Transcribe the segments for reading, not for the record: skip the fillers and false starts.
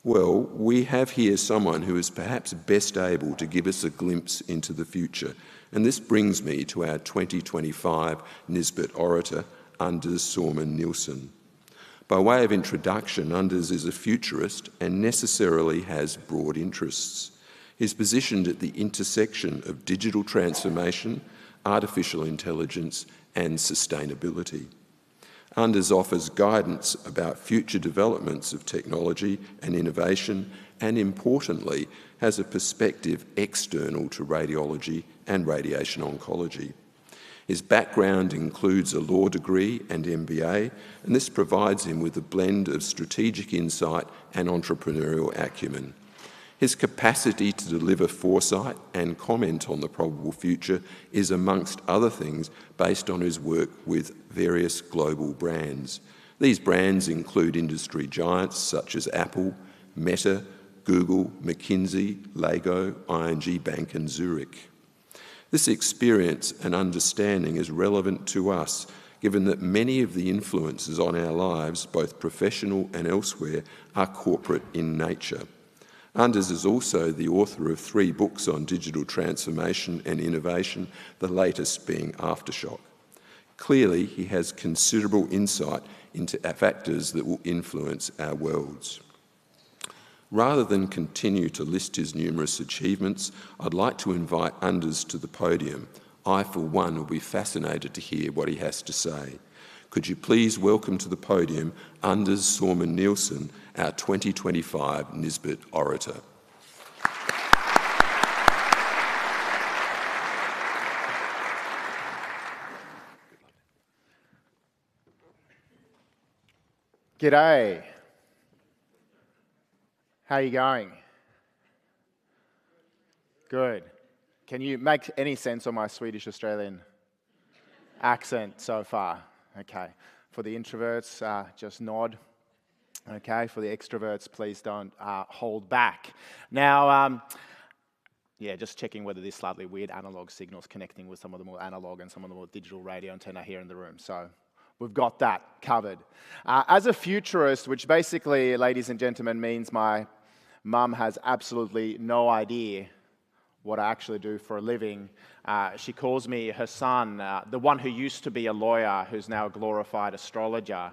Well, we have here someone who is perhaps best able to give us a glimpse into the future, and this brings me to our 2025 Nisbet Orator, Anders Sorman-Nilsson. By way of introduction, Anders is a futurist and necessarily has broad interests. He's positioned at the intersection of digital transformation, artificial intelligence, and sustainability. Anders offers guidance about future developments of technology and innovation, and importantly, has a perspective external to radiology and radiation oncology. His background includes a law degree and MBA, and this provides him with a blend of strategic insight and entrepreneurial acumen. His capacity to deliver foresight and comment on the probable future is, amongst other things, based on his work with various global brands. These brands include industry giants such as Apple, Meta, Google, McKinsey, Lego, ING Bank and Zurich. This experience and understanding is relevant to us, given that many of the influences on our lives, both professional and elsewhere, are corporate in nature. Anders is also the author of 3 books on digital transformation and innovation, the latest being Aftershock. Clearly, he has considerable insight into factors that will influence our worlds. Rather than continue to list his numerous achievements, I'd like to invite Anders to the podium. I, for one, will be fascinated to hear what he has to say. Could you please welcome to the podium Anders Sorman-Nilsson, our 2025 Nisbet Orator. G'day. How are you going? Good. Can you make any sense of my Swedish Australian accent so far? Okay. For the introverts, just nod. Okay. For the extroverts, please don't hold back. Now, yeah, just checking whether this slightly weird analog signal is connecting with some of the more analog and some of the more digital radio antenna here in the room. So we've got that covered. As a futurist, which basically, ladies and gentlemen, means my mum has absolutely no idea what I actually do for a living. She calls me her son, the one who used to be a lawyer, who's now a glorified astrologer.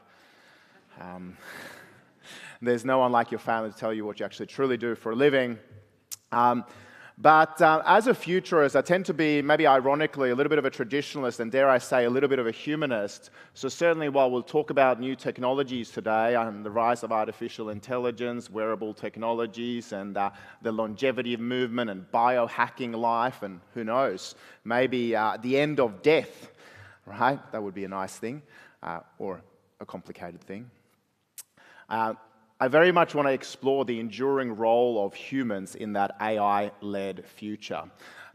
There's no one like your family to tell you what you actually truly do for a living. But as a futurist, I tend to be, maybe ironically, a little bit of a traditionalist and, dare I say, a little bit of a humanist. So certainly while we'll talk about new technologies today and the rise of artificial intelligence, wearable technologies, and the longevity of movement and biohacking life, and who knows, maybe the end of death, right? That would be a nice thing, or a complicated thing. I very much want to explore the enduring role of humans in that AI-led future.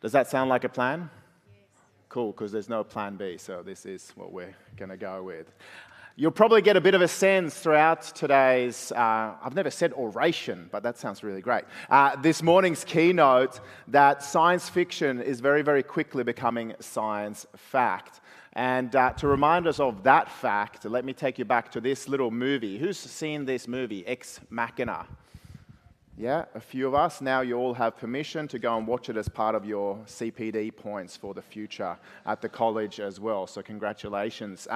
Does that sound like a plan? Yes. Cool, because there's no plan B, so this is what we're going to go with. You'll probably get a bit of a sense throughout today's, I've never said oration, but that sounds really great, this morning's keynote, that science fiction is very, very quickly becoming science fact. And to remind us of that fact, let me take you back to this little movie. Who's seen this movie, Ex Machina? Yeah, a few of us. Now you all have permission to go and watch it as part of your CPD points for the future at the college as well. So congratulations.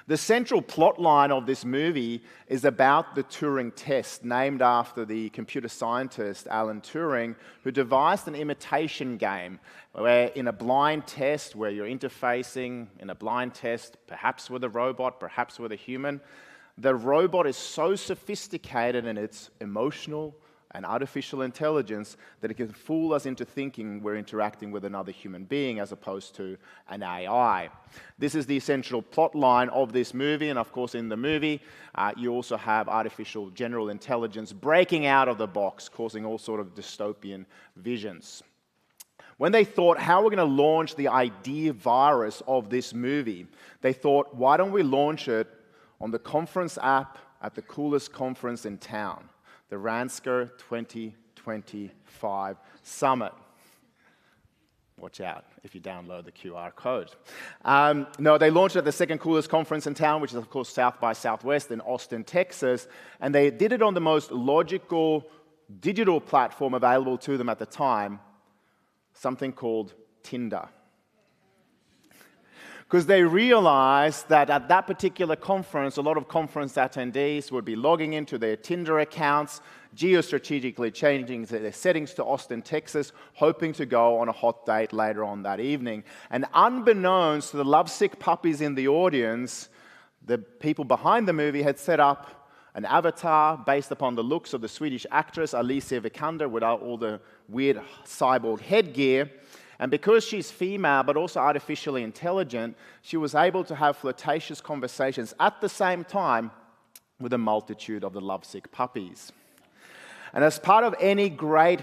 The central plot line of this movie is about the Turing test, named after the computer scientist Alan Turing, who devised an imitation game where in a blind test, where you're interfacing in a blind test, perhaps with a robot, perhaps with a human, the robot is so sophisticated in its emotional and artificial intelligence that it can fool us into thinking we're interacting with another human being as opposed to an AI. This is the essential plot line of this movie, and of course in the movie you also have artificial general intelligence breaking out of the box, causing all sort of dystopian visions. When they thought, how are we going to launch the idea virus of this movie, they thought, why don't we launch it on the conference app at the coolest conference in town, the RANZCR 2025 Summit. Watch out if you download the QR code. No, they launched at the second coolest conference in town, which is, of course, South by Southwest in Austin, Texas. And they did it on the most logical digital platform available to them at the time, something called Tinder. Because they realized that at that particular conference, a lot of conference attendees would be logging into their Tinder accounts, geostrategically changing their settings to Austin, Texas, hoping to go on a hot date later on that evening. And unbeknownst to the lovesick puppies in the audience, the people behind the movie had set up an avatar based upon the looks of the Swedish actress Alicia Vikander without all the weird cyborg headgear. And because she's female, but also artificially intelligent, she was able to have flirtatious conversations at the same time with a multitude of the lovesick puppies. And as part of any great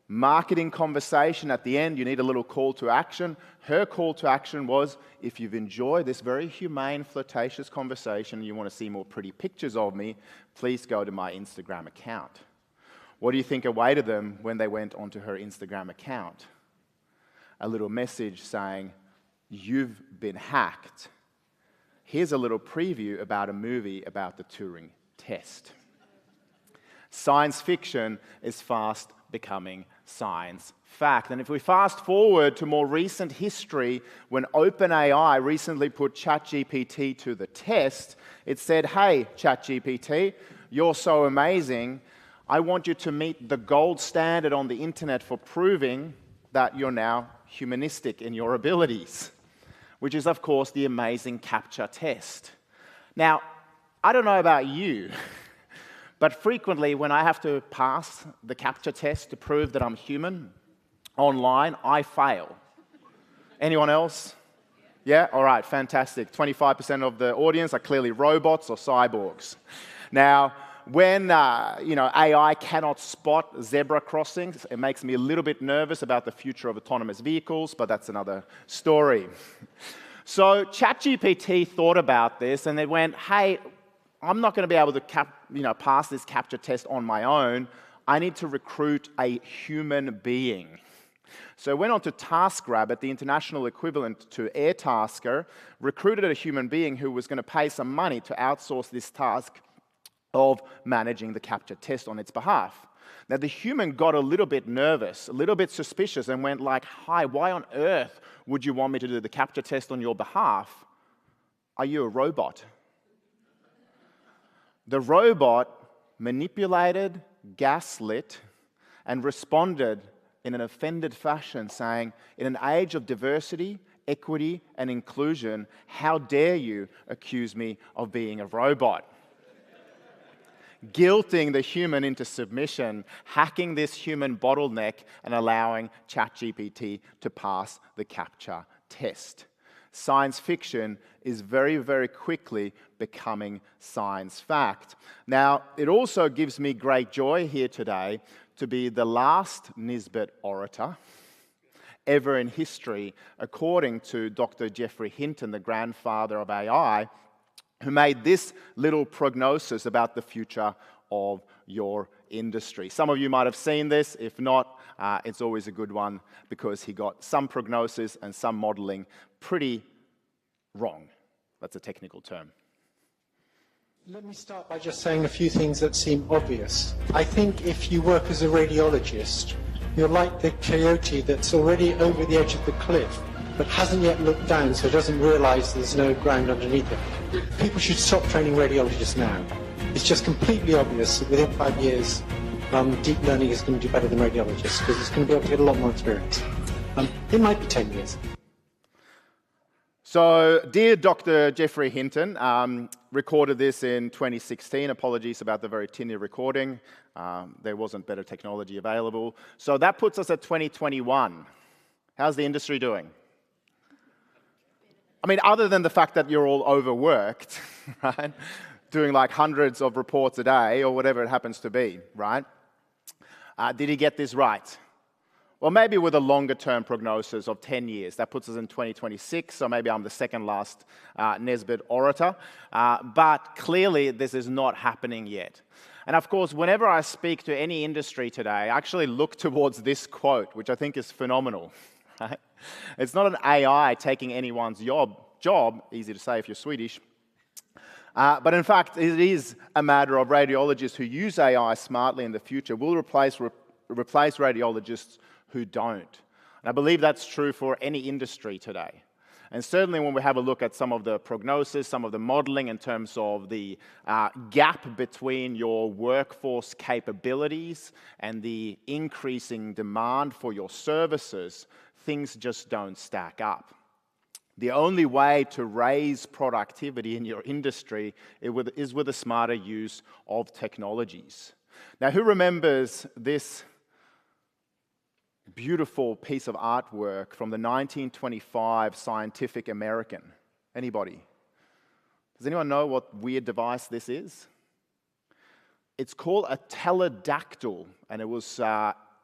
marketing conversation, at the end, you need a little call to action. Her call to action was, if you've enjoyed this very humane, flirtatious conversation and you want to see more pretty pictures of me, please go to my Instagram account. What do you think awaited them when they went onto her Instagram account? A little message saying, you've been hacked. Here's a little preview about a movie about the Turing test. Science fiction is fast becoming science fact. And if we fast forward to more recent history, when OpenAI recently put ChatGPT to the test, it said, hey, ChatGPT, you're so amazing. I want you to meet the gold standard on the internet for proving that you're now humanistic in your abilities, which is, of course, the amazing CAPTCHA test. Now, I don't know about you, but frequently when I have to pass the CAPTCHA test to prove that I'm human online, I fail. Anyone else? Yeah? All right, fantastic. 25% of the audience are clearly robots or cyborgs. Now, when AI cannot spot zebra crossings, it makes me a little bit nervous about the future of autonomous vehicles, but that's another story. So ChatGPT thought about this, and they went, hey, I'm not going to be able to pass this CAPTCHA test on my own. I need to recruit a human being. So I went on to TaskRabbit, the international equivalent to Airtasker, recruited a human being who was going to pay some money to outsource this task of managing the CAPTCHA test on its behalf. Now, the human got a little bit nervous, a little bit suspicious, and went like, hi, why on earth would you want me to do the CAPTCHA test on your behalf? Are you a robot? The robot manipulated, gaslit, and responded in an offended fashion, saying, in an age of diversity, equity, and inclusion, how dare you accuse me of being a robot? Guilting the human into submission, hacking this human bottleneck, and allowing ChatGPT to pass the CAPTCHA test. Science fiction is very, very quickly becoming science fact. Now, it also gives me great joy here today to be the last Nisbet orator ever in history, according to Dr. Geoffrey Hinton, the grandfather of AI, who made this little prognosis about the future of your industry. Some of you might have seen this. If not, it's always a good one because he got some prognosis and some modeling pretty wrong. That's a technical term. Let me start by just saying a few things that seem obvious. I think if you work as a radiologist, you're like the coyote that's already over the edge of the cliff, but hasn't yet looked down, so doesn't realize there's no ground underneath it. People should stop training radiologists now. It's just completely obvious that within 5 years, deep learning is going to do better than radiologists, because it's going to be able to get a lot more experience. It might be 10 years. So, dear Dr. Geoffrey Hinton, recorded this in 2016. Apologies about the very tinny recording. There wasn't better technology available. So that puts us at 2021. How's the industry doing? I mean, other than the fact that you're all overworked, right? Doing like hundreds of reports a day or whatever it happens to be, right? Did he get this right? Well, maybe with a longer-term prognosis of 10 years. That puts us in 2026, so maybe I'm the second last Nisbet orator. But clearly, this is not happening yet. And of course, whenever I speak to any industry today, I actually look towards this quote, which I think is phenomenal, right? It's not an AI taking anyone's job, easy to say if you're Swedish, but in fact, it is a matter of radiologists who use AI smartly in the future will replace radiologists who don't. And I believe that's true for any industry today. And certainly when we have a look at some of the prognosis, some of the modeling in terms of the gap between your workforce capabilities and the increasing demand for your services, things just don't stack up. The only way to raise productivity in your industry is with a smarter use of technologies. Now, who remembers this beautiful piece of artwork from the 1925 Scientific American? Anybody? Does anyone know what weird device this is? It's called a pterodactyl, and it was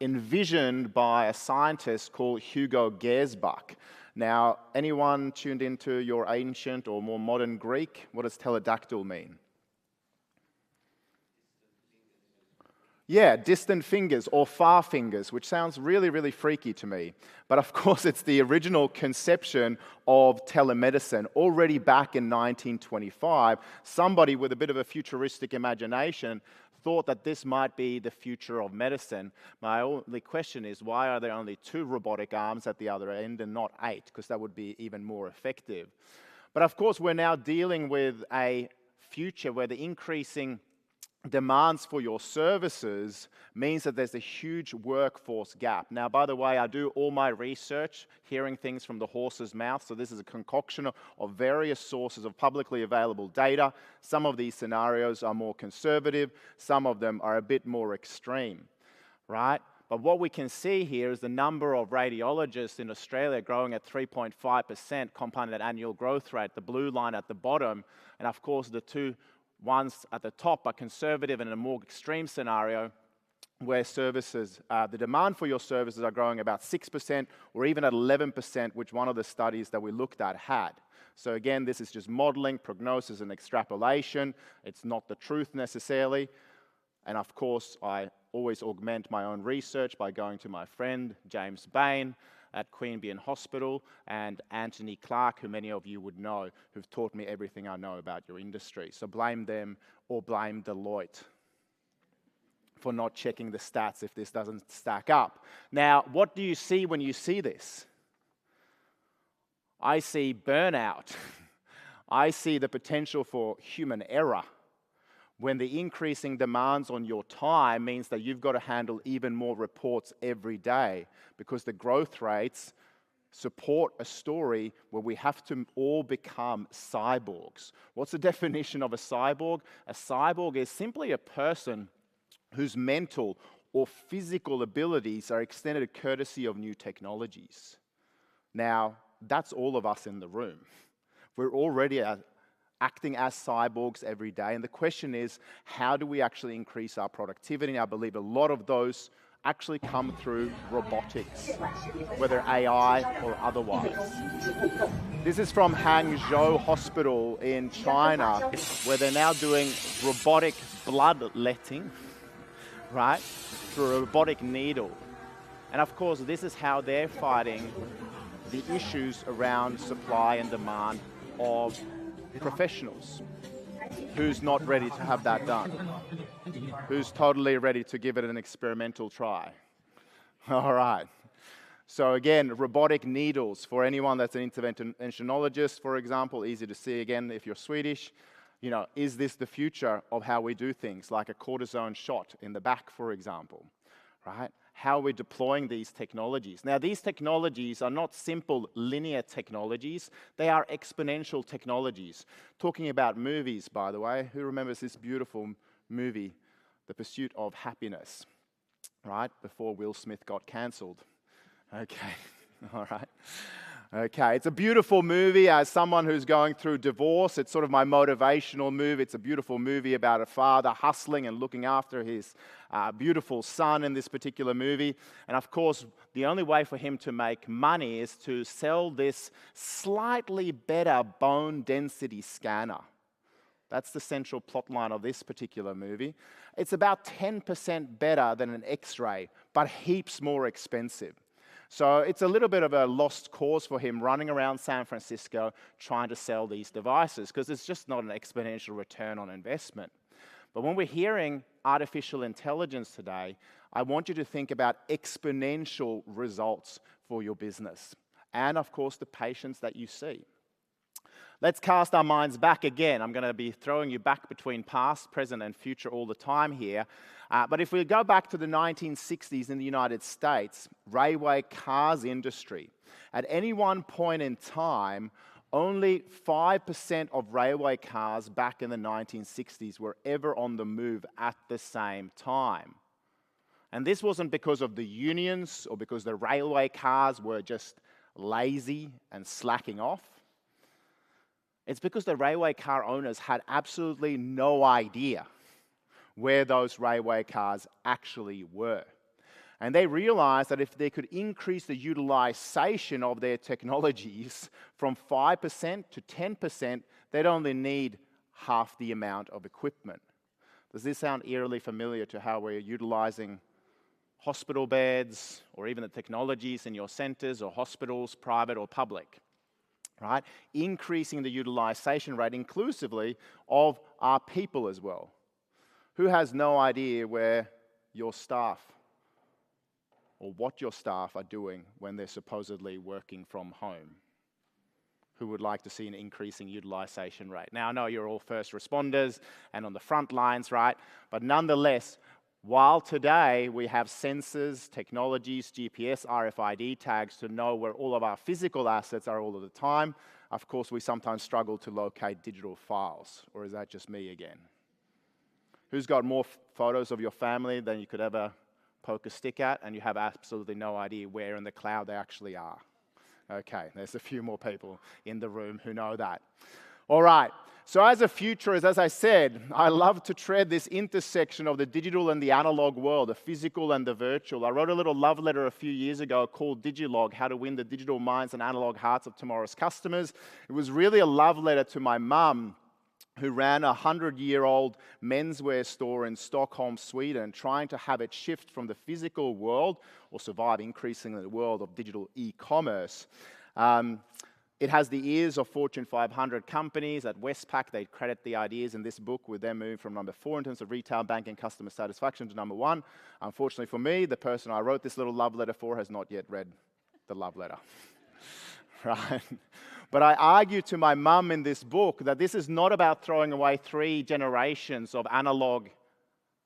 envisioned by a scientist called Hugo Gersbach. Now, anyone tuned into your ancient or more modern Greek? What does pterodactyl mean? Yeah, distant fingers or far fingers, which sounds really, really freaky to me. But of course, it's the original conception of telemedicine. Already back in 1925, somebody with a bit of a futuristic imagination thought that this might be the future of medicine. My only question is, why are there only 2 robotic arms at the other end and not 8? Because that would be even more effective. But of course, we're now dealing with a future where the increasing demands for your services means that there's a huge workforce gap. Now, by the way, I do all my research hearing things from the horse's mouth, so this is a concoction of various sources of publicly available data. Some of these scenarios are more conservative, some of them are a bit more extreme, right? But what we can see here is the number of radiologists in Australia growing at 3.5% compounded annual growth rate, the blue line at the bottom, and of course the 2 ones at the top are conservative and in a more extreme scenario where services, the demand for your services are growing about 6% or even at 11%, which one of the studies that we looked at had. So again, this is just modeling, prognosis, and extrapolation. It's not the truth necessarily. And of course, I always augment my own research by going to my friend, James Bain, at Queanbeyan Hospital, and Anthony Clark, who many of you would know, who've taught me everything I know about your industry. So blame them or blame Deloitte for not checking the stats if this doesn't stack up. Now, what do you see when you see this? I see burnout. I see the potential for human error when the increasing demands on your time means that you've got to handle even more reports every day because the growth rates support a story where we have to all become cyborgs. What's the definition of a cyborg? A cyborg is simply a person whose mental or physical abilities are extended courtesy of new technologies. Now, that's all of us in the room. We're already acting as cyborgs every day. And the question is, how do we actually increase our productivity? And I believe a lot of those actually come through robotics, whether AI or otherwise. This is from Hangzhou Hospital in China, where they're now doing robotic bloodletting, right, through a robotic needle. And of course, this is how they're fighting the issues around supply and demand of professionals. Who's not ready to have that done? Who's totally ready to give it an experimental try? All right. So again, robotic needles for anyone that's an interventionologist, for example, easy to see again if you're Swedish. You know, is this the future of how we do things, like a cortisone shot in the back, for example, right? How are we deploying these technologies? Now, these technologies are not simple linear technologies. They are exponential technologies. Talking about movies, by the way, who remembers this beautiful movie, The Pursuit of Happiness, right? Before Will Smith got cancelled. Okay, all right. Okay, it's a beautiful movie. As someone who's going through divorce, it's sort of my motivational movie. It's a beautiful movie about a father hustling and looking after his beautiful son in this particular movie. And of course, the only way for him to make money is to sell this slightly better bone density scanner. That's the central plot line of this particular movie. It's about 10% better than an X-ray, but heaps more expensive. So it's a little bit of a lost cause for him running around San Francisco trying to sell these devices because it's just not an exponential return on investment. But when we're hearing artificial intelligence today, I want you to think about exponential results for your business and, of course, the patients that you see. Let's cast our minds back again. I'm going to be throwing you back between past, present, and future all the time here. But if we go back to the 1960s in the United States, railway cars industry, at any one point in time, only 5% of railway cars back in the 1960s were ever on the move at the same time. And this wasn't because of the unions or because the railway cars were just lazy and slacking off. It's because the railway car owners had absolutely no idea where those railway cars actually were. And they realized that if they could increase the utilization of their technologies from 5% to 10%, they'd only need half the amount of equipment. Does this sound eerily familiar to how we're utilizing hospital beds or even the technologies in your centers or hospitals, private or public? Right? Increasing the utilization rate inclusively of our people as well. Who has no idea where your staff or what your staff are doing when they're supposedly working from home? Who would like to see an increasing utilization rate? Now, I know you're all first responders and on the front lines, right? But nonetheless, while today we have sensors, technologies, GPS, RFID tags to know where all of our physical assets are all of the time, of course, we sometimes struggle to locate digital files. Or is that just me again? Who's got more photos of your family than you could ever poke a stick at, and you have absolutely no idea where in the cloud they actually are? Okay, there's a few more people in the room who know that. All right, so as a futurist, as I said, I love to tread this intersection of the digital and the analog world, the physical and the virtual. I wrote a little love letter a few years ago called Digilog, How to Win the Digital Minds and Analog Hearts of Tomorrow's Customers. It was really a love letter to my mum, who ran a 100-year-old menswear store in Stockholm, Sweden, trying to have it shift from the physical world or survive increasingly in the world of digital e-commerce. It has the ears of Fortune 500 companies. At Westpac, they credit the ideas in this book with them moving from number 4 in terms of retail banking customer satisfaction to number 1. Unfortunately for me, the person I wrote this little love letter for has not yet read the love letter. Right? But I argue to my mum in this book that this is not about throwing away 3 generations of analog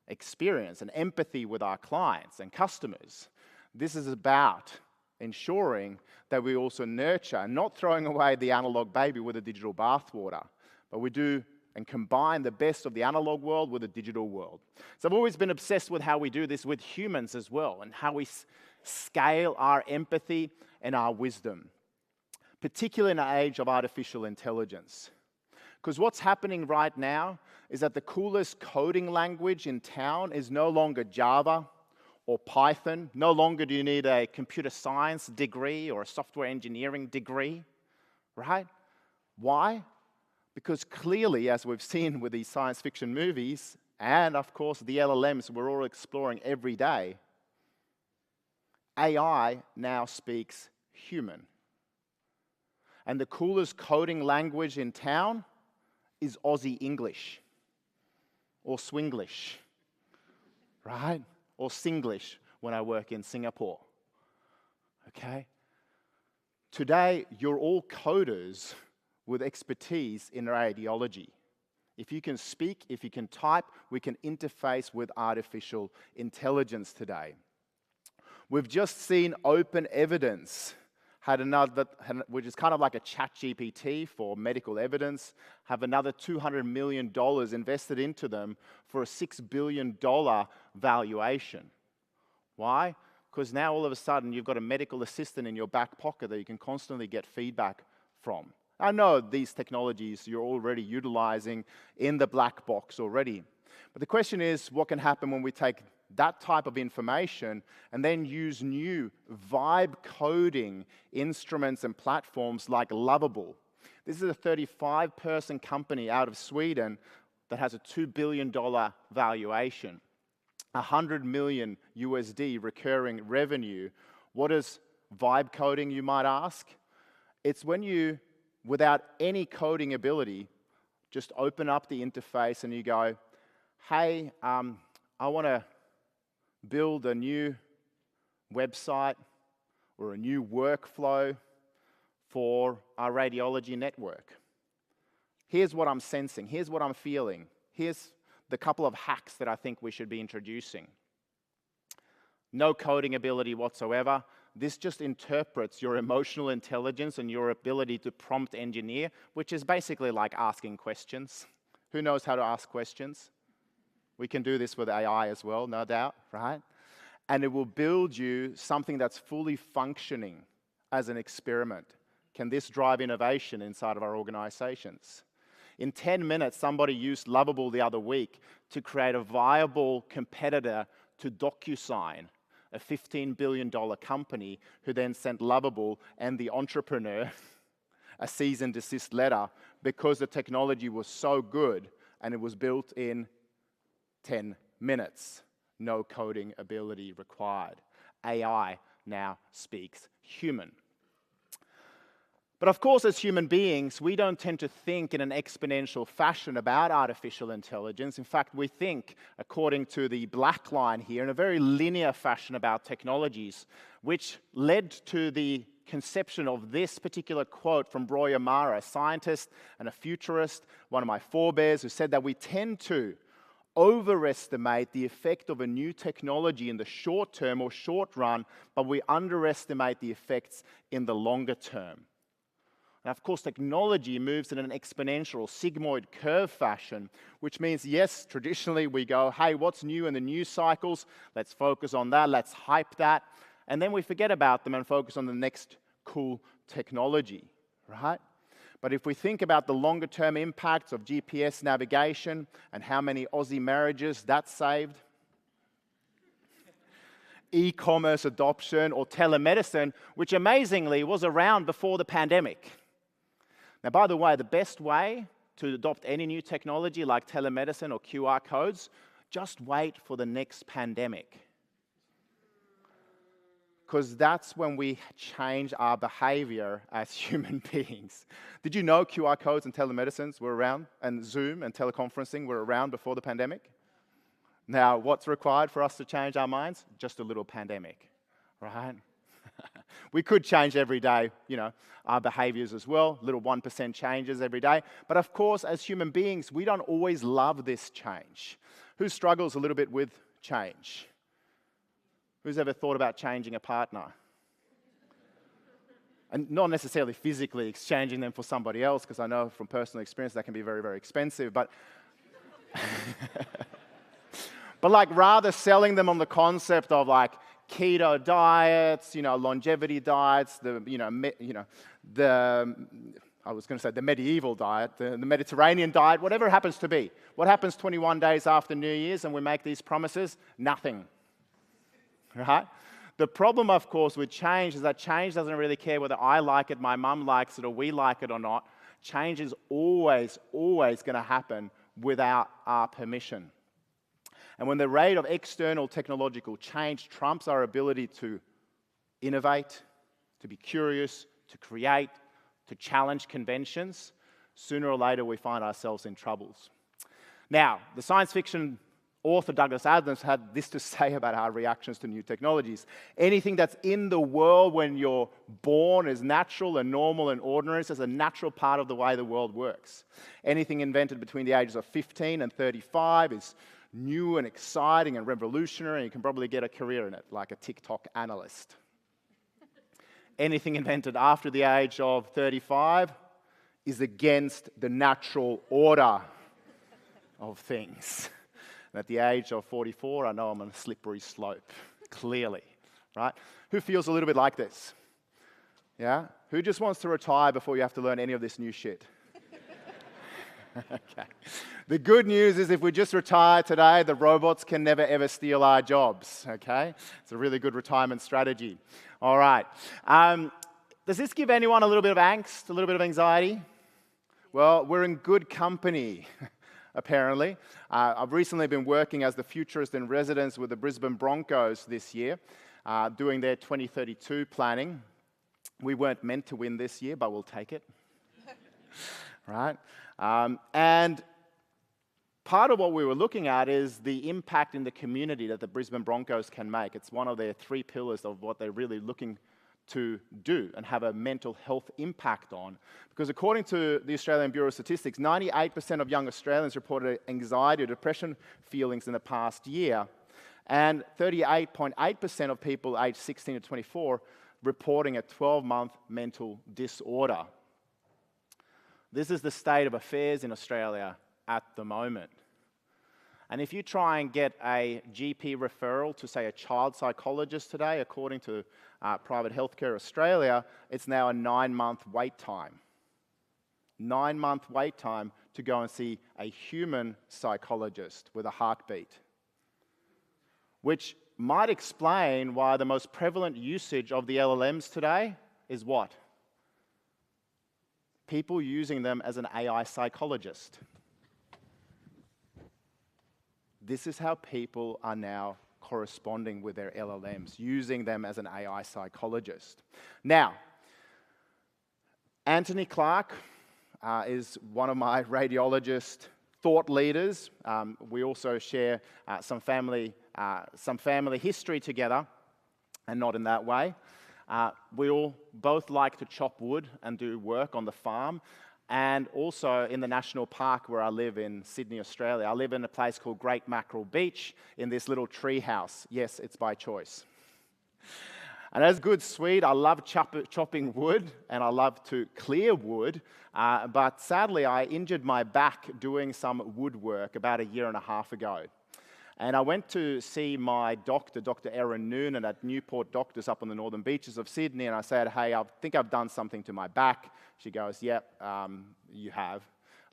experience and empathy with our clients and customers. This is about ensuring that we also nurture, not throwing away the analog baby with the digital bathwater, but we do and combine the best of the analog world with the digital world. So I've always been obsessed with how we do this with humans as well, and how we scale our empathy and our wisdom, particularly in an age of artificial intelligence. Because what's happening right now is that the coolest coding language in town is no longer Java or Python. No longer do you need a computer science degree or a software engineering degree, right? Why? Because clearly, as we've seen with these science fiction movies, and of course the LLMs we're all exploring every day, AI now speaks human. And the coolest coding language in town is Aussie English or Swinglish, right? Or Singlish when I work in Singapore, okay? Today, you're all coders with expertise in radiology. If you can speak, if you can type, we can interface with artificial intelligence today. We've just seen Open Evidence, which is kind of like a ChatGPT for medical evidence, have another $200 million invested into them for a $6 billion valuation. Why? Because now all of a sudden you've got a medical assistant in your back pocket that you can constantly get feedback from. I know these technologies you're already utilizing in the black box already. But the question is, what can happen when we take that type of information and then use new vibe coding instruments and platforms like Lovable? This is a 35-person company out of Sweden that has a $2 billion valuation, 100 million USD recurring revenue. What does vibe coding, you might ask? It's when you, without any coding ability, just open up the interface and you go, hey, I want to build a new website or a new workflow for our radiology network. Here's what I'm sensing. Here's what I'm feeling. Here's the couple of hacks that I think we should be introducing. No coding ability whatsoever. This just interprets your emotional intelligence and your ability to prompt engineer, which is basically like asking questions. Who knows how to ask questions? We can do this with AI as well, no doubt, right? And it will build you something that's fully functioning as an experiment. Can this drive innovation inside of our organizations? In 10 minutes, somebody used Lovable the other week to create a viable competitor to DocuSign, a $15 billion company, who then sent Lovable and the entrepreneur a cease and desist letter because the technology was so good and it was built in 10 minutes. No coding ability required. AI now speaks human. But of course, as human beings, we don't tend to think in an exponential fashion about artificial intelligence. In fact, we think, according to the black line here, in a very linear fashion about technologies, which led to the conception of this particular quote from Roy Amara, a scientist and a futurist, one of my forebears, who said that we tend to overestimate the effect of a new technology in the short term or short run, but we underestimate the effects in the longer term. Now, of course, technology moves in an exponential or sigmoid curve fashion, which means, yes, traditionally we go, hey, what's new in the news cycles? Let's focus on that, let's hype that. And then we forget about them and focus on the next cool technology, right? But if we think about the longer-term impacts of GPS navigation and how many Aussie marriages that saved, e-commerce adoption or telemedicine, which amazingly was around before the pandemic. Now, by the way, the best way to adopt any new technology like telemedicine or QR codes, just wait for the next pandemic. Because that's when we change our behavior as human beings. Did you know QR codes and telemedicines were around, and Zoom and teleconferencing were around before the pandemic? Now, what's required for us to change our minds? Just a little pandemic, right? We could change every day, our behaviors as well, little 1% changes every day. But of course, as human beings, we don't always love this change. Who struggles a little bit with change? Who's ever thought about changing a partner? And not necessarily physically exchanging them for somebody else, because I know from personal experience that can be very, very expensive. But like rather selling them on the concept of like keto diets, longevity diets, the medieval diet, the Mediterranean diet, whatever it happens to be. What happens 21 days after New Year's and we make these promises? Nothing. Right? The problem, of course, with change is that change doesn't really care whether I like it, my mum likes it, or we like it or not. Change is always, always going to happen without our permission. And when the rate of external technological change trumps our ability to innovate, to be curious, to create, to challenge conventions, sooner or later we find ourselves in troubles. Now, the science fiction author Douglas Adams had this to say about our reactions to new technologies. Anything that's in the world when you're born is natural and normal and ordinary. It's a natural part of the way the world works. Anything invented between the ages of 15 and 35 is new and exciting and revolutionary, and you can probably get a career in it, like a TikTok analyst. Anything invented after the age of 35 is against the natural order of things. And at the age of 44, I know I'm on a slippery slope, clearly, right? Who feels a little bit like this? Yeah? Who just wants to retire before you have to learn any of this new shit? Okay. The good news is if we just retire today, the robots can never ever steal our jobs, okay? It's a really good retirement strategy. All right. Does this give anyone a little bit of angst, a little bit of anxiety? Well, we're in good company, apparently. I've recently been working as the futurist in residence with the Brisbane Broncos this year. doing their 2032 planning. We weren't meant to win this year, but we'll take it. Right? And part of what we were looking at is the impact in the community that the Brisbane Broncos can make. It's one of their 3 pillars of what they're really looking to do and have a mental health impact on. Because according to the Australian Bureau of Statistics, 98% of young Australians reported anxiety or depression feelings in the past year, and 38.8% of people aged 16 to 24 reporting a 12-month mental disorder. This is the state of affairs in Australia at the moment. And if you try and get a GP referral to, say, a child psychologist today, according to Private Healthcare Australia, it's now a 9-month wait time. 9-month wait time to go and see a human psychologist with a heartbeat. Which might explain why the most prevalent usage of the LLMs today is what? People using them as an AI psychologist. This is how people are now corresponding with their LLMs, using them as an AI psychologist. Now, Anthony Clark is one of my radiologist thought leaders. We also share some family history together, and not in that way. We all both like to chop wood and do work on the farm, and also in the national park where I live in Sydney, Australia. I live in a place called Great Mackerel Beach in this little tree house. Yes, it's by choice. And as good Swede, I love chopping wood, and I love to clear wood, but sadly I injured my back doing some woodwork about 1.5 years ago. And I went to see my doctor, Dr. Erin Noonan at Newport Doctors up on the northern beaches of Sydney, and I said, hey, I think I've done something to my back. She goes, yep, you have.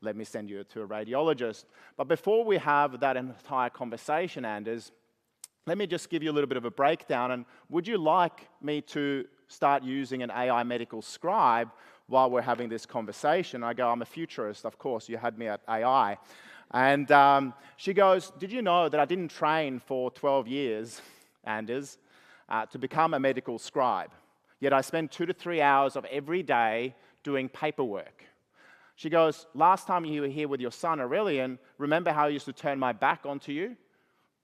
Let me send you to a radiologist. But before we have that entire conversation, Anders, let me just give you a little bit of a breakdown. And would you like me to start using an AI medical scribe while we're having this conversation? I go, I'm a futurist, of course, you had me at AI. And she goes, did you know that I didn't train for 12 years, Anders, to become a medical scribe? Yet I spend 2 to 3 hours of every day doing paperwork. She goes, last time you were here with your son, Aurelian, remember how I used to turn my back onto you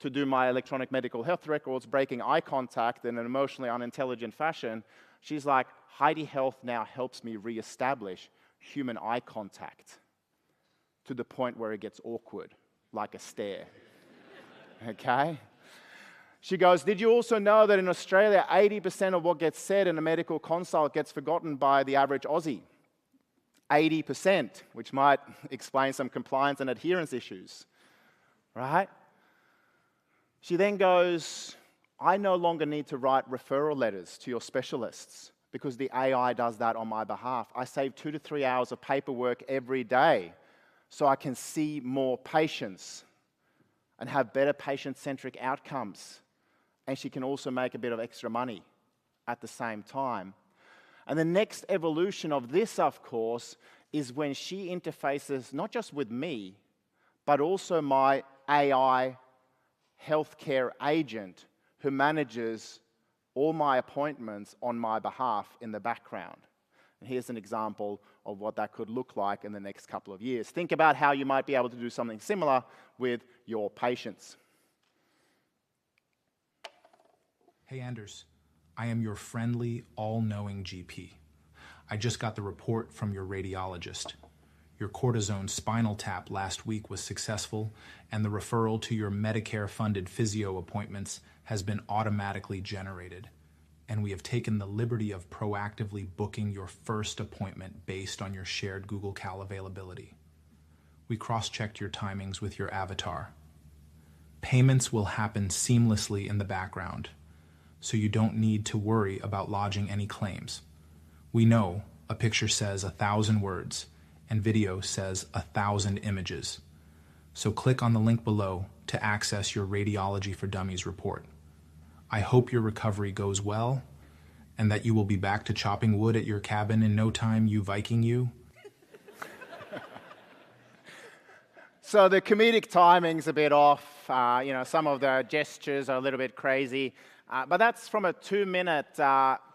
to do my electronic medical health records, breaking eye contact in an emotionally unintelligent fashion? She's like, Heidi Health now helps me reestablish human eye contact to the point where it gets awkward, like a stare. Okay? She goes, did you also know that in Australia, 80% of what gets said in a medical consult gets forgotten by the average Aussie? 80%, which might explain some compliance and adherence issues, right? She then goes, I no longer need to write referral letters to your specialists because the AI does that on my behalf. I save 2 to 3 hours of paperwork every day so I can see more patients and have better patient-centric outcomes. And she can also make a bit of extra money at the same time. And the next evolution of this, of course, is when she interfaces not just with me, but also my AI healthcare agent who manages all my appointments on my behalf in the background. And here's an example of what that could look like in the next couple of years. Think about how you might be able to do something similar with your patients. Hey, Anders. I am your friendly, all-knowing GP. I just got the report from your radiologist. Your cortisone spinal tap last week was successful, and the referral to your Medicare-funded physio appointments has been automatically generated. And we have taken the liberty of proactively booking your first appointment based on your shared Google Cal availability. We cross-checked your timings with your avatar. Payments will happen seamlessly in the background, so you don't need to worry about lodging any claims. We know a picture says 1,000 words and video says 1,000 images. So click on the link below to access your Radiology for Dummies report. I hope your recovery goes well and that you will be back to chopping wood at your cabin in no time, you Viking you. So the comedic timing's a bit off. Some of the gestures are a little bit crazy. But that's from a 2-minute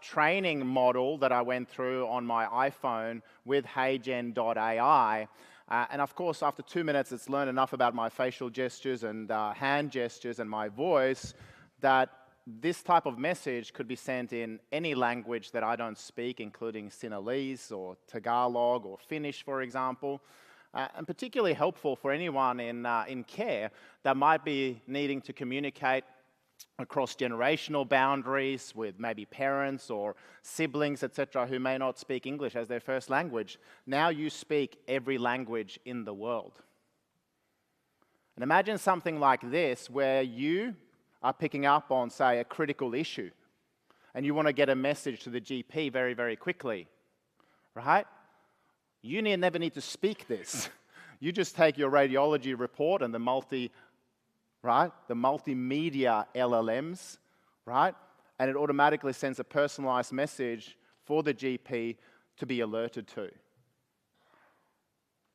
training model that I went through on my iPhone with HeyGen.ai. And of course, after 2 minutes, it's learned enough about my facial gestures and hand gestures and my voice that this type of message could be sent in any language that I don't speak, including Sinhalese or Tagalog or Finnish, for example. And particularly helpful for anyone in care that might be needing to communicate across generational boundaries with maybe parents or siblings, etc., who may not speak English as their first language. Now you speak every language in the world. And imagine something like this where you are picking up on, say, a critical issue and you want to get a message to the GP very, very quickly, right? You never need to speak this. You just take your radiology report and the multimedia LLMs, right? And it automatically sends a personalized message for the GP to be alerted to.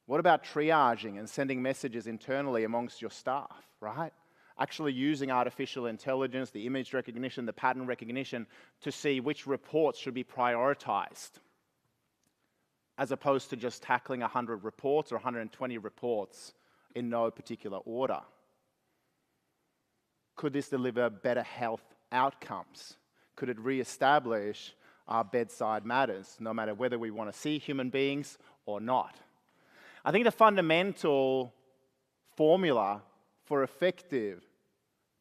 What about triaging and sending messages internally amongst your staff, right? Actually using artificial intelligence, the image recognition, the pattern recognition to see which reports should be prioritized, as opposed to just tackling 100 reports or 120 reports in no particular order. Could this deliver better health outcomes? Could it re-establish our bedside matters, no matter whether we want to see human beings or not? I think the fundamental formula for effective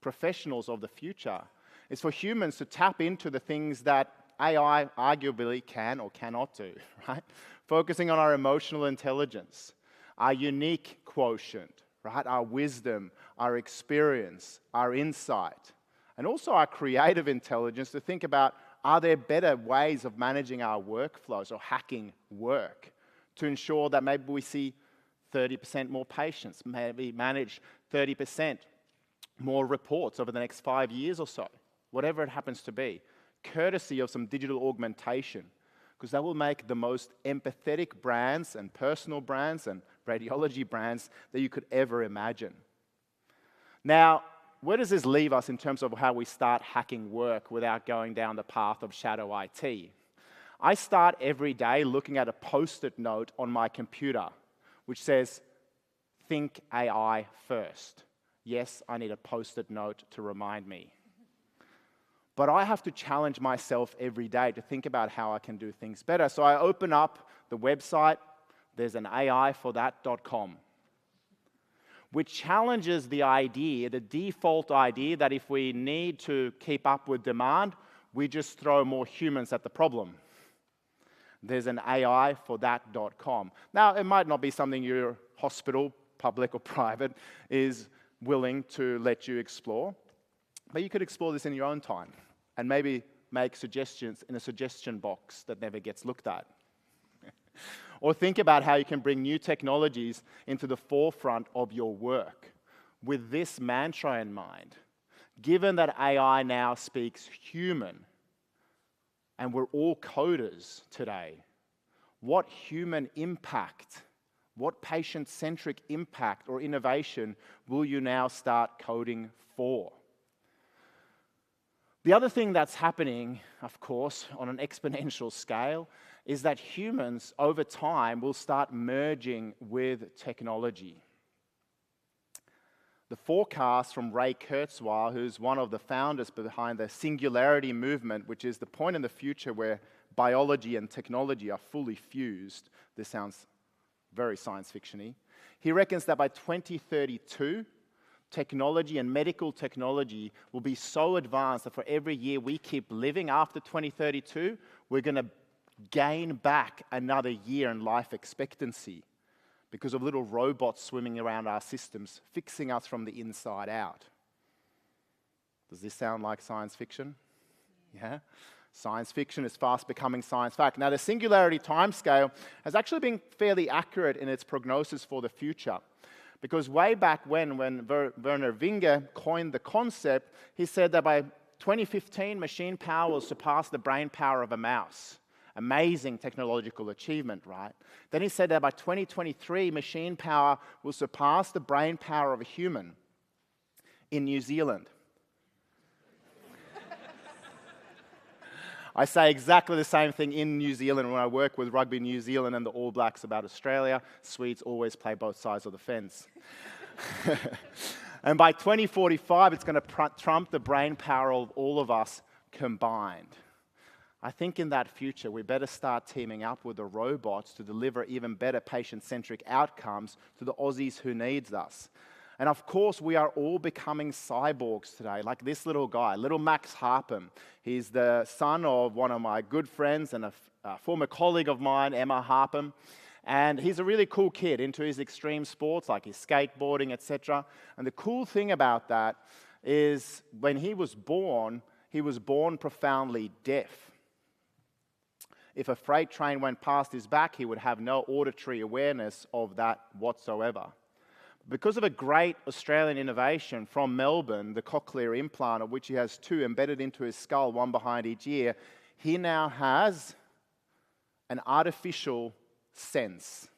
professionals of the future is for humans to tap into the things that AI arguably can or cannot do, right? Focusing on our emotional intelligence, our unique quotient, right? Our wisdom, our experience, our insight, and also our creative intelligence to think about, are there better ways of managing our workflows or hacking work to ensure that maybe we see 30% more patients, maybe manage 30% more reports over the next 5 years or so, whatever it happens to be, courtesy of some digital augmentation, because that will make the most empathetic brands and personal brands and radiology brands that you could ever imagine. Now, where does this leave us in terms of how we start hacking work without going down the path of shadow IT? I start every day looking at a post-it note on my computer which says, think AI first. Yes, I need a post-it note to remind me. But I have to challenge myself every day to think about how I can do things better. So I open up the website, there's an AIforthat.com, which challenges the idea, the default idea that if we need to keep up with demand, we just throw more humans at the problem. There's an AIforthat.com. Now, it might not be something your hospital, public or private, is willing to let you explore, but you could explore this in your own time and maybe make suggestions in a suggestion box that never gets looked at. Or think about how you can bring new technologies into the forefront of your work with this mantra in mind. Given that AI now speaks human, and we're all coders today, what human impact, what patient-centric impact or innovation will you now start coding for? The other thing that's happening, of course, on an exponential scale, is that humans, over time, will start merging with technology. The forecast from Ray Kurzweil, who's one of the founders behind the singularity movement, which is the point in the future where biology and technology are fully fused. This sounds very science fiction-y. He reckons that by 2032, technology and medical technology will be so advanced that for every year we keep living after 2032, we're going to gain back another year in life expectancy because of little robots swimming around our systems, fixing us from the inside out. Does this sound like science fiction? Yeah? Science fiction is fast becoming science fact. Now, the singularity timescale has actually been fairly accurate in its prognosis for the future, because way back when Werner Winger coined the concept, he said that by 2015, machine power will surpass the brain power of a mouse. Amazing technological achievement, right? Then he said that by 2023, machine power will surpass the brain power of a human. in New Zealand. I say exactly the same thing in New Zealand when I work with Rugby New Zealand and the All Blacks about Australia. Swedes always play both sides of the fence. And by 2045, it's going to trump the brain power of all of us combined. I think in that future, we better start teaming up with the robots to deliver even better patient-centric outcomes to the Aussies who needs us. And of course, we are all becoming cyborgs today, like this little guy, little Max Harpham. He's the son of one of my good friends and a former colleague of mine, Emma Harpham. And he's a really cool kid into his extreme sports, like his skateboarding, etc. And the cool thing about that is when he was born profoundly deaf. If a freight train went past his back, he would have no auditory awareness of that whatsoever. Because of a great Australian innovation from Melbourne, the cochlear implant, of which he has 2 embedded into his skull, 1 behind each ear, he now has an artificial sense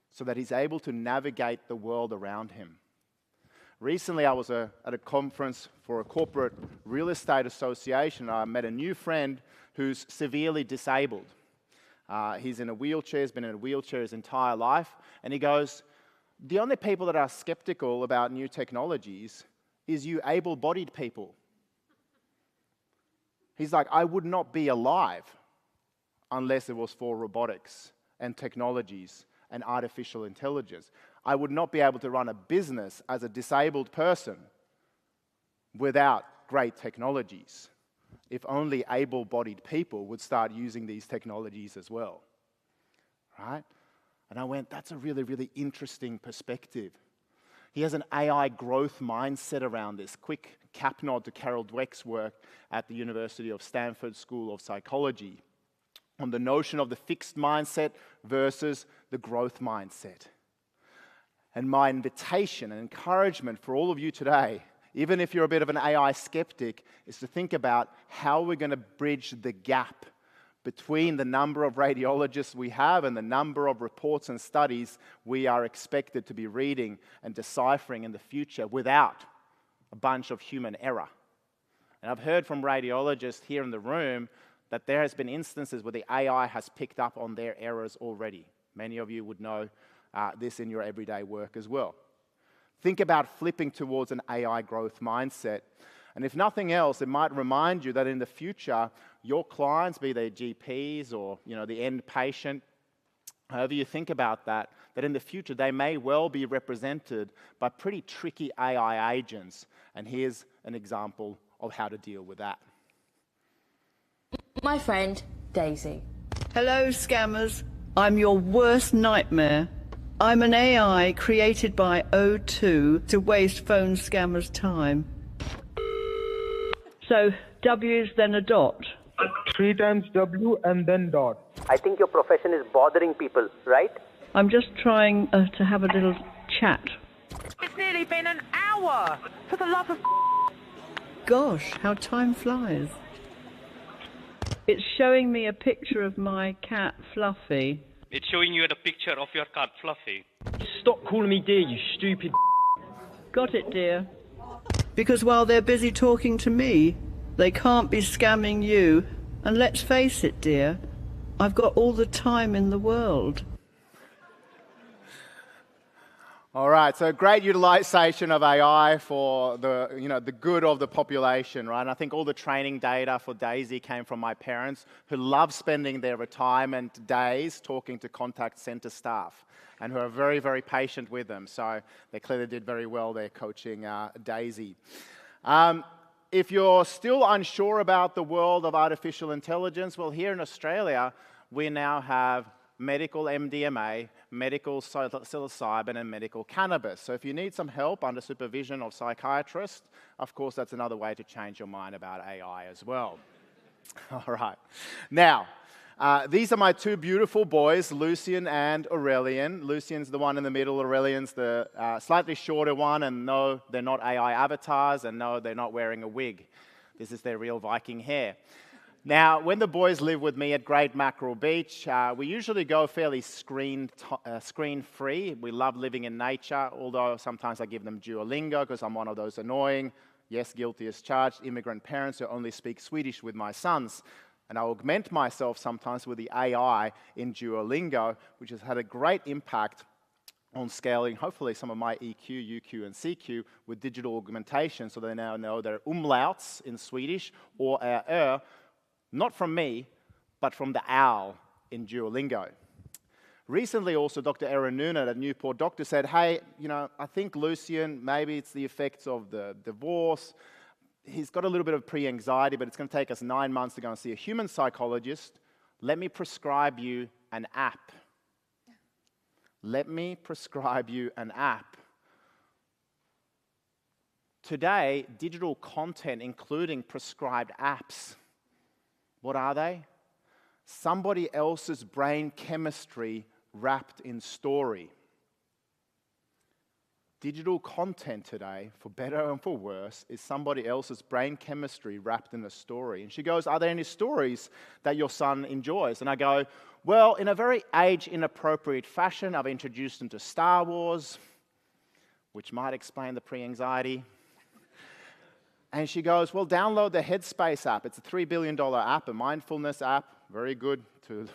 so that he's able to navigate the world around him. Recently, I was at a conference for a corporate real estate association. I met a new friend who's severely disabled. He's in a wheelchair, he's been in a wheelchair his entire life, and he goes, the only people that are skeptical about new technologies is you able-bodied people. He's like, I would not be alive unless it was for robotics and technologies and artificial intelligence. I would not be able to run a business as a disabled person without great technologies, if only able-bodied people would start using these technologies as well, right? And I went, that's a really, really interesting perspective. He has an AI growth mindset around this. Quick cap nod to Carol Dweck's work at the University of Stanford School of Psychology on the notion of the fixed mindset versus the growth mindset. And my invitation and encouragement for all of you today, even if you're a bit of an AI skeptic, is to think about how we're going to bridge the gap between the number of radiologists we have and the number of reports and studies we are expected to be reading and deciphering in the future without a bunch of human error. And I've heard from radiologists here in the room that there has been instances where the AI has picked up on their errors already. Many of you would know this in your everyday work as well. Think about flipping towards an AI growth mindset. And if nothing else, it might remind you that in the future, your clients, be they GPs or the end patient, however you think about that in the future they may well be represented by pretty tricky AI agents. And here's an example of how to deal with that. My friend, Daisy. Hello, scammers. I'm your worst nightmare. I'm an AI created by O2 to waste phone scammers' time. So, W's then a dot. 3 times W and then dot. I think your profession is bothering people, right? I'm just trying to have a little chat. It's nearly been an hour! For the love of... Gosh, how time flies. It's showing me a picture of my cat, Fluffy. It's showing you a picture of your cat, Fluffy. Stop calling me dear, you stupid... Got it, dear. Because while they're busy talking to me, they can't be scamming you. And let's face it, dear, I've got all the time in the world. All right, so great utilization of AI for the, the good of the population, right? And I think all the training data for Daisy came from my parents who love spending their retirement days talking to contact center staff and who are very, very patient with them. So they clearly did very well there coaching Daisy. If you're still unsure about the world of artificial intelligence, well, here in Australia, we now have medical MDMA, medical psilocybin, and medical cannabis. So if you need some help under supervision of psychiatrists, of course, that's another way to change your mind about AI as well. All right. Now, these are my 2 beautiful boys, Lucian and Aurelian. Lucian's the one in the middle, Aurelian's the slightly shorter one, and no, they're not AI avatars, and no, they're not wearing a wig. This is their real Viking hair. Now, when the boys live with me at Great Mackerel Beach, we usually go fairly screen-free. We love living in nature, although sometimes I give them Duolingo because I'm one of those annoying, yes, guilty as charged, immigrant parents who only speak Swedish with my sons. And I augment myself sometimes with the AI in Duolingo, which has had a great impact on scaling, hopefully, some of my EQ, UQ, and CQ with digital augmentation, so they now know their umlauts in Swedish or not from me, but from the owl in Duolingo. Recently also, Dr. Erin Noonan at Newport Doctor said, hey, I think Lucian, maybe it's the effects of the divorce. He's got a little bit of pre-anxiety, but it's going to take us 9 months to go and see a human psychologist. Let me prescribe you an app. Let me prescribe you an app. Today, digital content, including prescribed apps, what are they? Somebody else's brain chemistry wrapped in story. Digital content today, for better and for worse, is somebody else's brain chemistry wrapped in a story. And she goes, are there any stories that your son enjoys? And I go, well, in a very age-inappropriate fashion, I've introduced him to Star Wars, which might explain the pre-anxiety. And she goes, well, download the Headspace app. It's a $3 billion app, a mindfulness app, very good to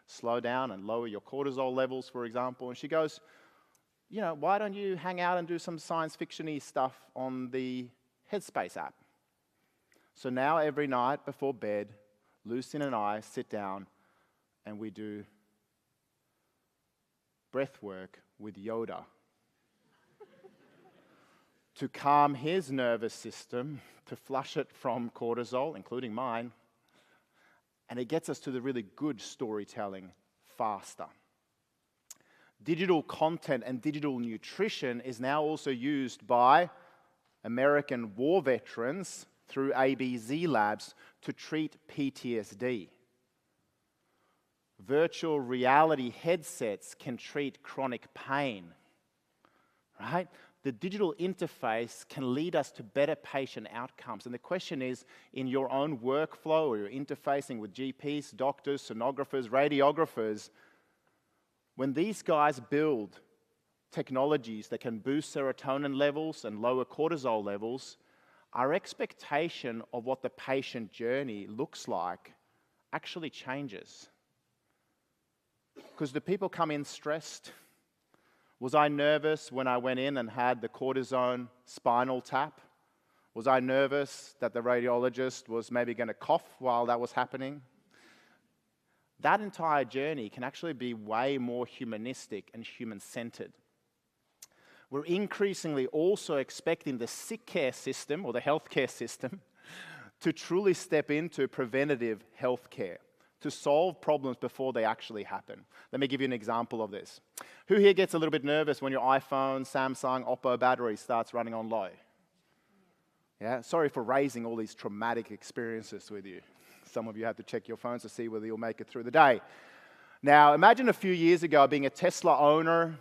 slow down and lower your cortisol levels, for example. And she goes, why don't you hang out and do some science fiction-y stuff on the Headspace app? So now every night before bed, Lucian and I sit down and we do breath work with Yoda to calm his nervous system, to flush it from cortisol, including mine, and it gets us to the really good storytelling faster. Digital content and digital nutrition is now also used by American war veterans through ABZ labs to treat PTSD. Virtual reality headsets can treat chronic pain, right? The digital interface can lead us to better patient outcomes. And the question is, in your own workflow, or you're interfacing with GPs, doctors, sonographers, radiographers, when these guys build technologies that can boost serotonin levels and lower cortisol levels, our expectation of what the patient journey looks like actually changes. Because do people come in stressed? Was I nervous when I went in and had the cortisone spinal tap? Was I nervous that the radiologist was maybe going to cough while that was happening? That entire journey can actually be way more humanistic and human-centered. We're increasingly also expecting the sick care system or the healthcare system to truly step into preventative healthcare, to solve problems before they actually happen. Let me give you an example of this. Who here gets a little bit nervous when your iPhone, Samsung, Oppo battery starts running on low? Yeah, sorry for raising all these traumatic experiences with you. Some of you have to check your phones to see whether you'll make it through the day. Now, imagine a few years ago being a Tesla owner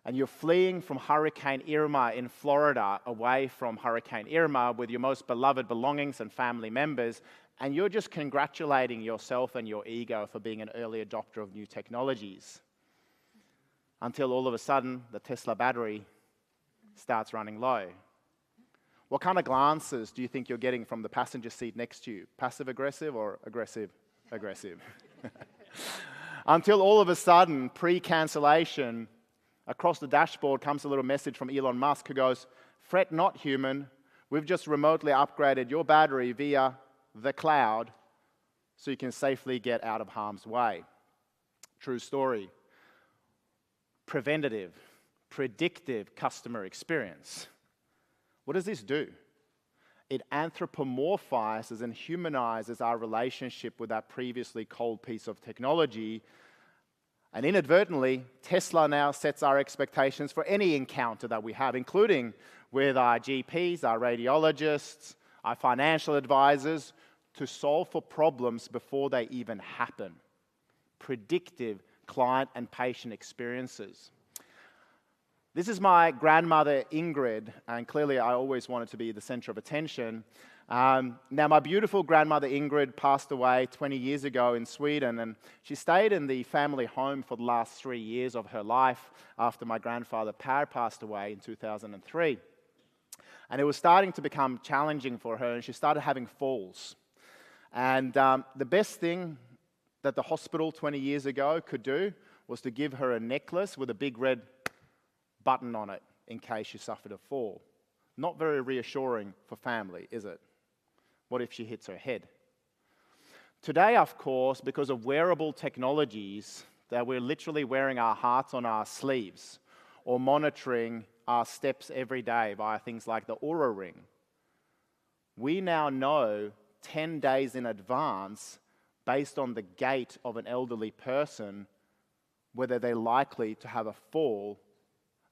and you're fleeing from Hurricane Irma in Florida away from Hurricane Irma with your most beloved belongings and family members, and you're just congratulating yourself and your ego for being an early adopter of new technologies. Until all of a sudden, the Tesla battery starts running low. What kind of glances do you think you're getting from the passenger seat next to you? Passive-aggressive or aggressive? Aggressive. Until all of a sudden, pre-cancellation, across the dashboard comes a little message from Elon Musk who goes, "Fret not, human, we've just remotely upgraded your battery via the cloud so you can safely get out of harm's way." True story. Preventative, predictive customer experience. What does this do? It anthropomorphizes and humanizes our relationship with that previously cold piece of technology. And inadvertently, Tesla now sets our expectations for any encounter that we have, including with our GPs, our radiologists, our financial advisors, to solve for problems before they even happen. Predictive client and patient experiences. This is my grandmother, Ingrid, and clearly I always wanted to be the center of attention. Now, my beautiful grandmother, Ingrid, passed away 20 years ago in Sweden, and she stayed in the family home for the last 3 years of her life after my grandfather, Per, passed away in 2003. And it was starting to become challenging for her, and she started having falls. And the best thing that the hospital 20 years ago could do was to give her a necklace with a big red button on it in case she suffered a fall. Not very reassuring for family, is it? What if she hits her head? Today, of course, because of wearable technologies, that we're literally wearing our hearts on our sleeves or monitoring our steps every day via things like the Oura Ring, we now know 10 days in advance, based on the gait of an elderly person, whether they're likely to have a fall,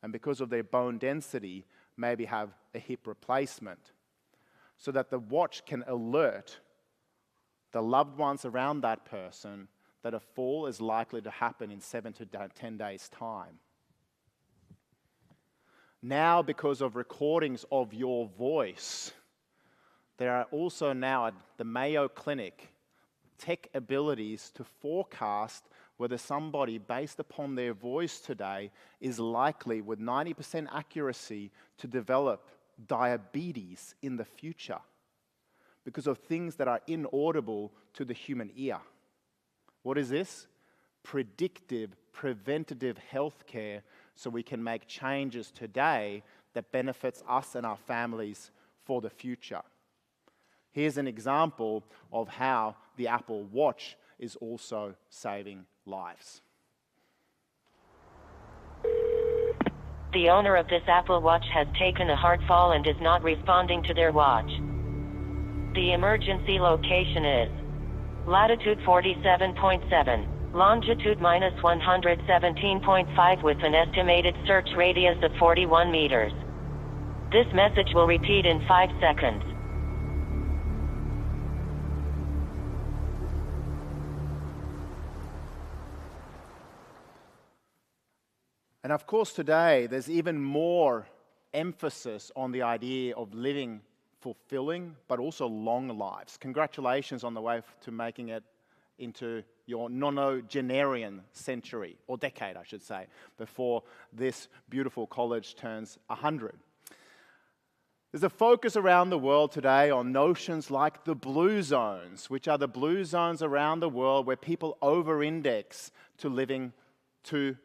and because of their bone density, maybe have a hip replacement, so that the watch can alert the loved ones around that person that a fall is likely to happen in 7 to 10 days' time. Now, because of recordings of your voice, there are also now at the Mayo Clinic tech abilities to forecast whether somebody, based upon their voice today, is likely with 90% accuracy to develop diabetes in the future because of things that are inaudible to the human ear. What is this? Predictive, preventative healthcare, so we can make changes today that benefits us and our families for the future. Here's an example of how the Apple Watch is also saving lives. The owner of this Apple Watch has taken a hard fall and is not responding to their watch. The emergency location is latitude 47.7, longitude minus 117.5 with an estimated search radius of 41 meters. This message will repeat in 5 seconds. And of course today, there's even more emphasis on the idea of living fulfilling, but also long lives. Congratulations on the way to making it into your nonagenarian century, or decade, I should say, before this beautiful college turns 100. There's a focus around the world today on notions like the blue zones, which are the blue zones around the world where people over-index to living to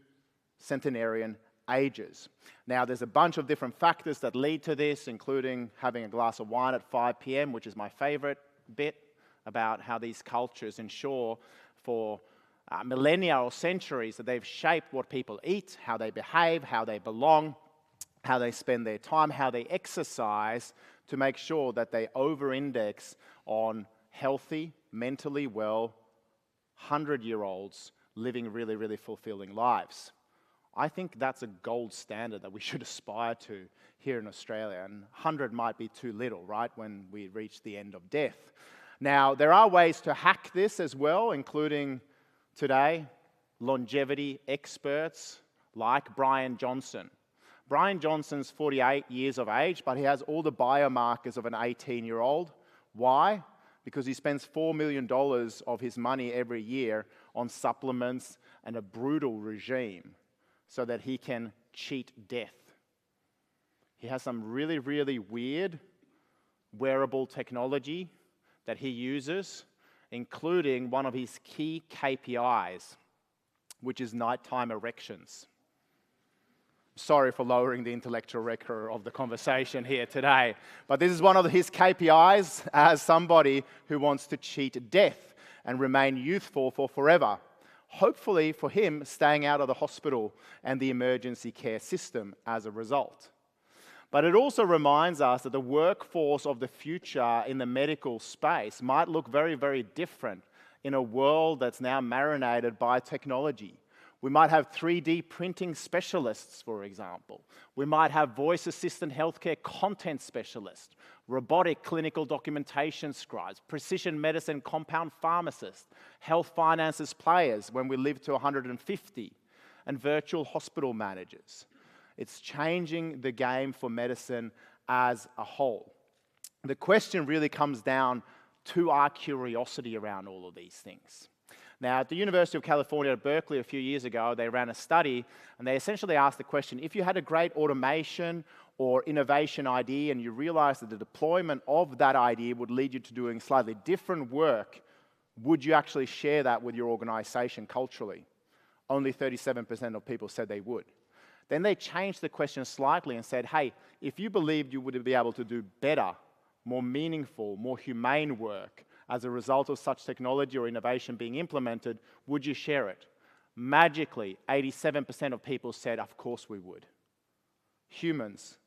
centenarian ages. Now, there's a bunch of different factors that lead to this, including having a glass of wine at 5 p.m., which is my favorite bit about how these cultures ensure for millennia or centuries that they've shaped what people eat, how they behave, how they belong, how they spend their time, how they exercise, to make sure that they over-index on healthy, mentally well, 100-year-olds living really, really fulfilling lives. I think that's a gold standard that we should aspire to here in Australia, and 100 might be too little, right, when we reach the end of death. Now, there are ways to hack this as well, including today, longevity experts like Brian Johnson. Brian Johnson's 48 years of age, but he has all the biomarkers of an 18-year-old. Why? Because he spends $4 million of his money every year on supplements and a brutal regime so that he can cheat death. He has some really, really weird wearable technology that he uses, including one of his key KPIs, which is nighttime erections. Sorry for lowering the intellectual record of the conversation here today, but this is one of his KPIs as somebody who wants to cheat death and remain youthful for forever. Hopefully for him, staying out of the hospital and the emergency care system as a result. But it also reminds us that the workforce of the future in the medical space might look very, very different in a world that's now marinated by technology. We might have 3D printing specialists, for example. We might have voice assistant healthcare content specialists, robotic clinical documentation scribes, precision medicine compound pharmacists, health finances players when we live to 150, and virtual hospital managers. It's changing the game for medicine as a whole. The question really comes down to our curiosity around all of these things. Now, at the University of California at Berkeley a few years ago, they ran a study, and they essentially asked the question, if you had a great automation or innovation idea and you realized that the deployment of that idea would lead you to doing slightly different work, would you actually share that with your organization culturally? Only 37% of people said they would. Then they changed the question slightly and said, hey, if you believed you would be able to do better, more meaningful, more humane work as a result of such technology or innovation being implemented, would you share it? Magically, 87% of people said, of course we would. Humans,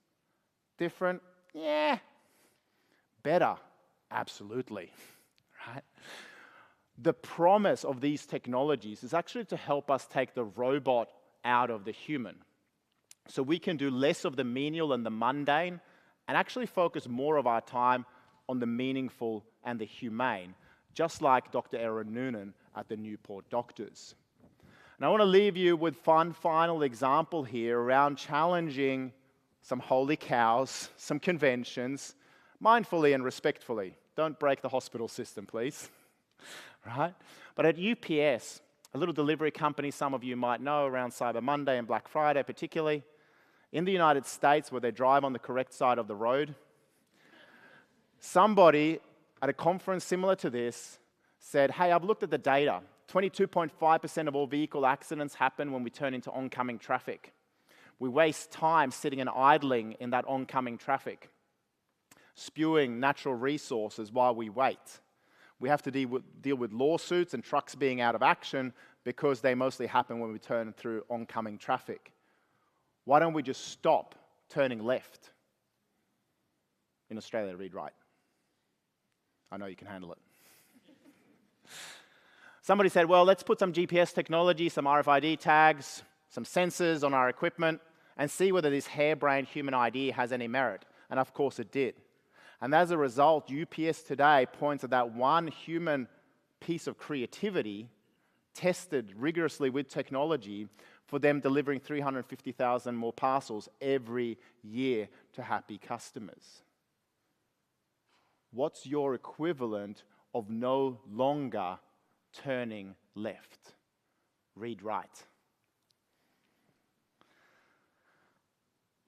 different? Yeah. Better? Absolutely. Right? The promise of these technologies is actually to help us take the robot out of the human. So we can do less of the menial and the mundane and actually focus more of our time on the meaningful and the humane, just like Dr. Erin Noonan at the Newport Doctors. And I want to leave you with one final example here around challenging some holy cows, some conventions, mindfully and respectfully. Don't break the hospital system, please. Right? But at UPS, a little delivery company some of you might know around Cyber Monday and Black Friday particularly, in the United States where they drive on the correct side of the road, somebody at a conference similar to this said, hey, I've looked at the data. 22.5% of all vehicle accidents happen when we turn into oncoming traffic. We waste time sitting and idling in that oncoming traffic, spewing natural resources while we wait. We have to deal with lawsuits and trucks being out of action because they mostly happen when we turn through oncoming traffic. Why don't we just stop turning left? In Australia, read right. I know you can handle it. Somebody said, well, let's put some GPS technology, some RFID tags, some sensors on our equipment and see whether this harebrained human idea has any merit. And of course it did. And as a result, UPS today points at that one human piece of creativity tested rigorously with technology for them delivering 350,000 more parcels every year to happy customers. What's your equivalent of no longer turning left? Read right.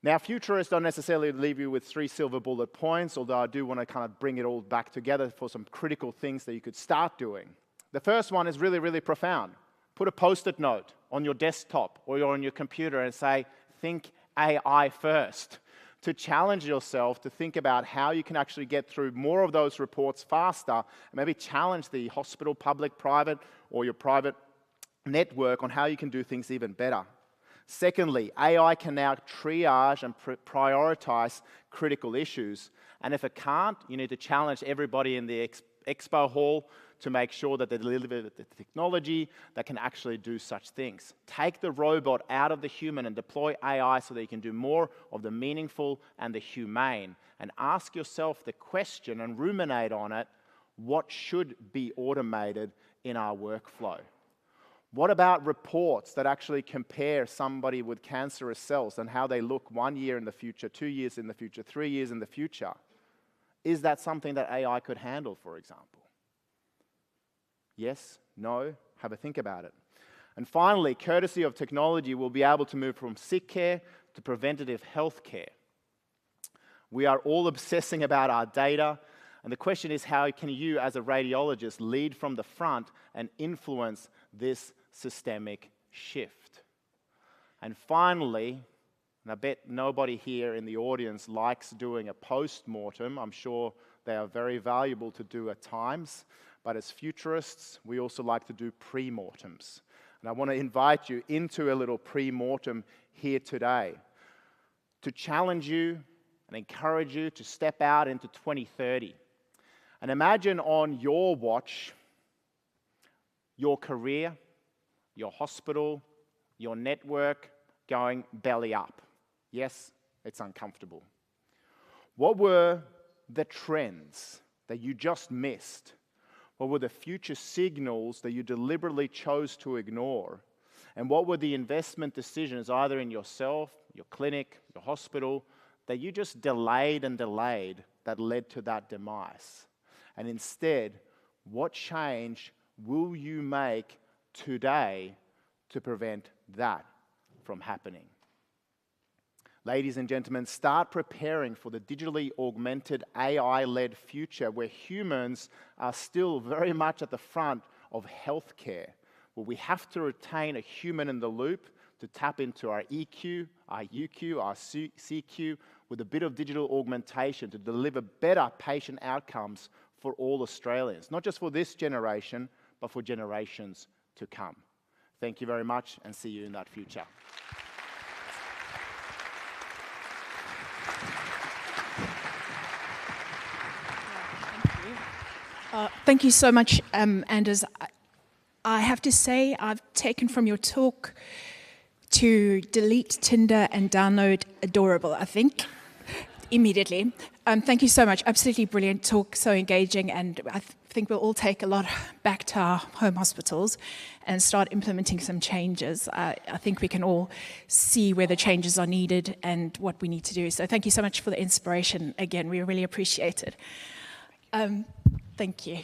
Now, futurists don't necessarily leave you with 3 silver bullet points, although I do want to kind of bring it all back together for some critical things that you could start doing. The first one is really, really profound. Put a post-it note on your desktop or on your computer and say, think AI first. To challenge yourself to think about how you can actually get through more of those reports faster and maybe challenge the hospital, public, private, or your private network on how you can do things even better. Secondly, AI can now triage and prioritize critical issues. And if it can't, you need to challenge everybody in the expo hall to make sure that they deliver the technology that can actually do such things. Take the robot out of the human and deploy AI so that you can do more of the meaningful and the humane. And ask yourself the question and ruminate on it, what should be automated in our workflow? What about reports that actually compare somebody with cancerous cells and how they look 1 year in the future, 2 years in the future, 3 years in the future? Is that something that AI could handle, for example? Yes? No? Have a think about it. And finally, courtesy of technology, we'll be able to move from sick care to preventative health care. We are all obsessing about our data, and the question is, how can you, as a radiologist, lead from the front and influence this systemic shift? And finally, and I bet nobody here in the audience likes doing a post-mortem. I'm sure they are very valuable to do at times. But as futurists, we also like to do pre-mortems. And I want to invite you into a little pre-mortem here today to challenge you and encourage you to step out into 2030. And imagine on your watch, your career, your hospital, your network going belly up. Yes, it's uncomfortable. What were the trends that you just missed? What were the future signals that you deliberately chose to ignore? And what were the investment decisions, either in yourself, your clinic, your hospital, that you just delayed and delayed that led to that demise? And instead, what change will you make today to prevent that from happening? Ladies and gentlemen, start preparing for the digitally augmented AI-led future where humans are still very much at the front of healthcare, where we have to retain a human in the loop to tap into our EQ, our UQ, our CQ, with a bit of digital augmentation to deliver better patient outcomes for all Australians, not just for this generation, but for generations to come. Thank you very much, and see you in that future. Thank you so much, Anders. I have to say I've taken from your talk to delete Tinder and download Adorable, I think, immediately. Thank you so much. Absolutely brilliant talk, so engaging, and I think we'll all take a lot back to our home hospitals and start implementing some changes. I think we can all see where the changes are needed and what we need to do. So thank you so much for the inspiration. Again, we really appreciate it. Thank you.